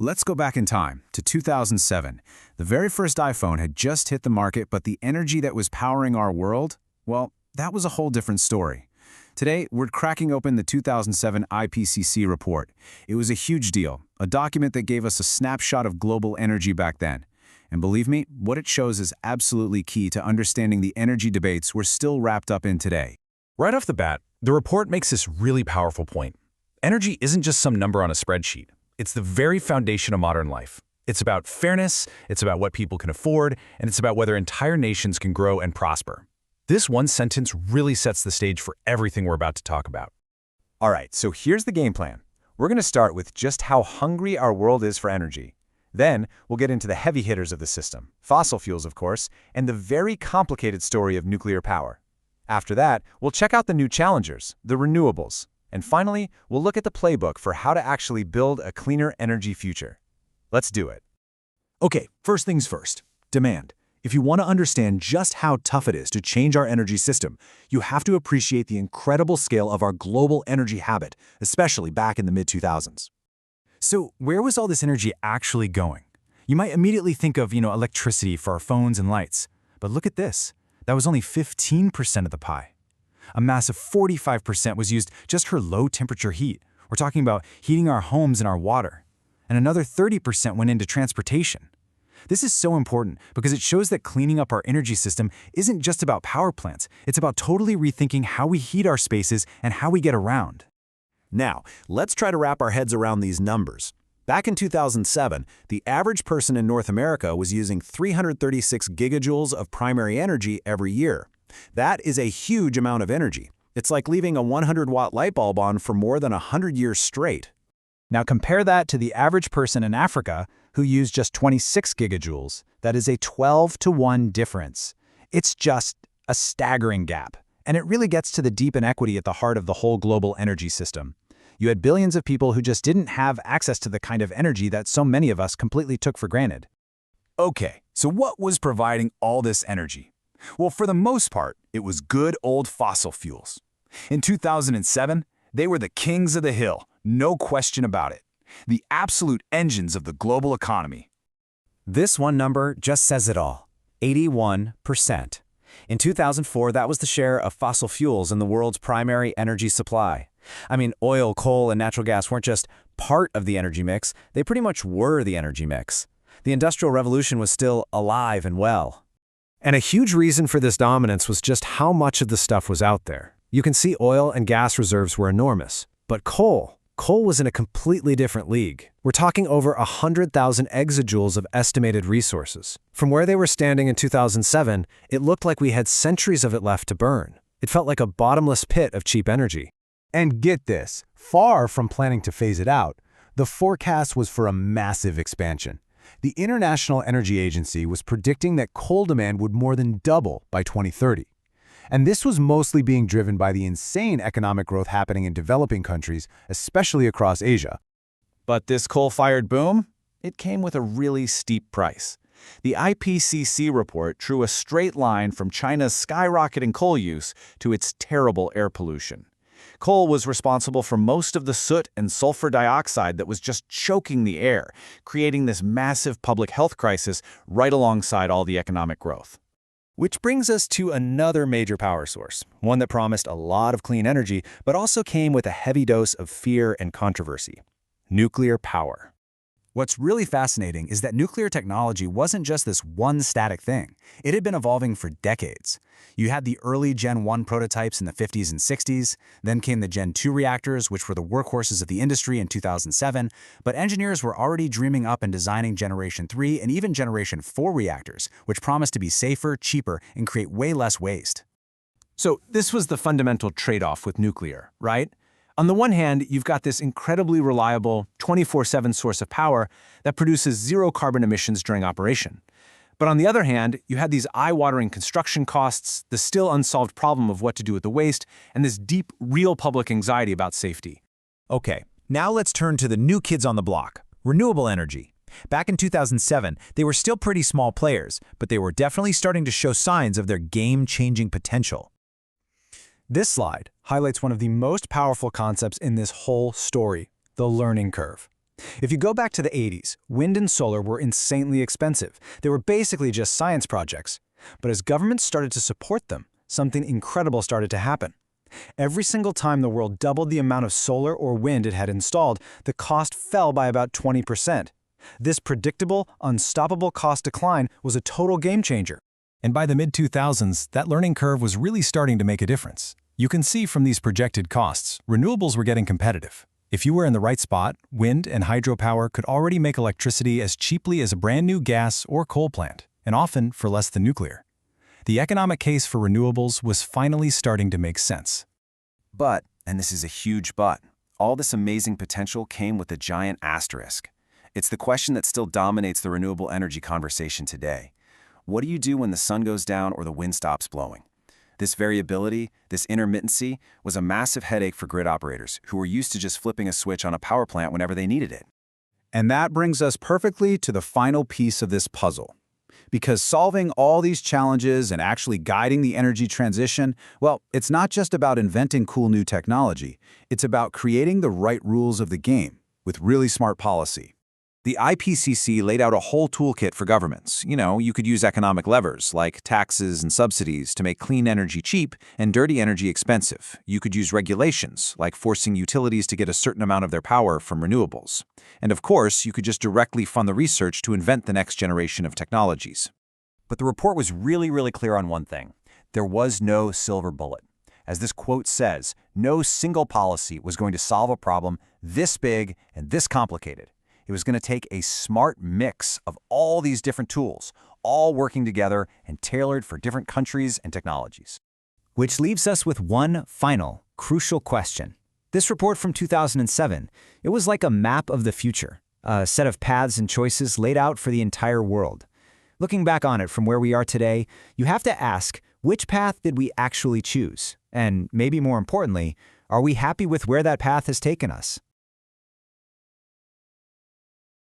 Let's go back in time to 2007. The very first iPhone had just hit the market, but the energy that was powering our world, well, that was a whole different story. Today, we're cracking open the 2007 IPCC report. It was a huge deal, a document that gave us a snapshot of global energy back then. And believe me, what it shows is absolutely key to understanding the energy debates we're still wrapped up in today. Right off the bat, the report makes this really powerful point. Energy isn't just some number on a spreadsheet. It's the very foundation of modern life. It's about fairness, it's about what people can afford, and it's about whether entire nations can grow and prosper. This one sentence really sets the stage for everything we're about to talk about. All right, so here's the game plan. We're going to start with just how hungry our world is for energy. Then, we'll get into the heavy hitters of the system, fossil fuels, of course, and the very complicated story of nuclear power. After that, we'll check out the new challengers, the renewables. And finally, we'll look at the playbook for how to actually build a cleaner energy future. Let's do it. Okay, first things first, demand. If you want to understand just how tough it is to change our energy system, you have to appreciate the incredible scale of our global energy habit, especially back in the mid-2000s. So where was all this energy actually going? You might immediately think of, electricity for our phones and lights. But look at this. That was only 15% of the pie. A massive 45% was used just for low-temperature heat. We're talking about heating our homes and our water. And another 30% went into transportation. This is so important because it shows that cleaning up our energy system isn't just about power plants. It's about totally rethinking how we heat our spaces and how we get around. Now, let's try to wrap our heads around these numbers. Back in 2007, the average person in North America was using 336 gigajoules of primary energy every year. That is a huge amount of energy. It's like leaving a 100-watt light bulb on for more than 100 years straight. Now compare that to the average person in Africa who used just 26 gigajoules. That is a 12-to-1 difference. It's just a staggering gap. And it really gets to the deep inequity at the heart of the whole global energy system. You had billions of people who just didn't have access to the kind of energy that so many of us completely took for granted. Okay, so what was providing all this energy? Well, for the most part, it was good old fossil fuels. In 2007, they were the kings of the hill, no question about it. The absolute engines of the global economy. This one number just says it all, 81%. In 2004, that was the share of fossil fuels in the world's primary energy supply. I mean, oil, coal, and natural gas weren't just part of the energy mix, they pretty much were the energy mix. The Industrial Revolution was still alive and well. And a huge reason for this dominance was just how much of the stuff was out there. You can see oil and gas reserves were enormous. But coal was in a completely different league. We're talking over 100,000 exajoules of estimated resources. From where they were standing in 2007, it looked like we had centuries of it left to burn. It felt like a bottomless pit of cheap energy. And get this, far from planning to phase it out, the forecast was for a massive expansion. The International Energy Agency was predicting that coal demand would more than double by 2030. And this was mostly being driven by the insane economic growth happening in developing countries, especially across Asia. But this coal-fired boom, it came with a really steep price. The IPCC report drew a straight line from China's skyrocketing coal use to its terrible air pollution. Coal was responsible for most of the soot and sulfur dioxide that was just choking the air, creating this massive public health crisis right alongside all the economic growth. Which brings us to another major power source, one that promised a lot of clean energy, but also came with a heavy dose of fear and controversy: nuclear power. What's really fascinating is that nuclear technology wasn't just this one static thing. It had been evolving for decades. You had the early Gen 1 prototypes in the 50s and 60s, then came the Gen 2 reactors, which were the workhorses of the industry in 2007, but engineers were already dreaming up and designing Generation 3 and even Generation 4 reactors, which promised to be safer, cheaper, and create way less waste. So this was the fundamental trade-off with nuclear, right? On the one hand, you've got this incredibly reliable 24/7 source of power that produces zero carbon emissions during operation. But on the other hand, you had these eye-watering construction costs, the still unsolved problem of what to do with the waste, and this deep, real public anxiety about safety. Okay, now let's turn to the new kids on the block, renewable energy. Back in 2007, they were still pretty small players, but they were definitely starting to show signs of their game-changing potential. This slide highlights one of the most powerful concepts in this whole story, the learning curve. If you go back to the 80s, wind and solar were insanely expensive. They were basically just science projects. But as governments started to support them, something incredible started to happen. Every single time the world doubled the amount of solar or wind it had installed, the cost fell by about 20%. This predictable, unstoppable cost decline was a total game changer. And by the mid-2000s, that learning curve was really starting to make a difference. You can see from these projected costs, renewables were getting competitive. If you were in the right spot, wind and hydropower could already make electricity as cheaply as a brand new gas or coal plant, and often for less than nuclear. The economic case for renewables was finally starting to make sense. But, and this is a huge but, all this amazing potential came with a giant asterisk. It's the question that still dominates the renewable energy conversation today. What do you do when the sun goes down or the wind stops blowing? This variability, this intermittency, was a massive headache for grid operators who were used to just flipping a switch on a power plant whenever they needed it. And that brings us perfectly to the final piece of this puzzle. Because solving all these challenges and actually guiding the energy transition, well, it's not just about inventing cool new technology. It's about creating the right rules of the game with really smart policy. The IPCC laid out a whole toolkit for governments. You could use economic levers like taxes and subsidies to make clean energy cheap and dirty energy expensive. You could use regulations like forcing utilities to get a certain amount of their power from renewables. And of course, you could just directly fund the research to invent the next generation of technologies. But the report was really clear on one thing. There was no silver bullet. As this quote says, no single policy was going to solve a problem this big and this complicated. It was going to take a smart mix of all these different tools, all working together and tailored for different countries and technologies. Which leaves us with one final, crucial question. This report from 2007, it was like a map of the future, a set of paths and choices laid out for the entire world. Looking back on it from where we are today, you have to ask, which path did we actually choose? And maybe more importantly, are we happy with where that path has taken us?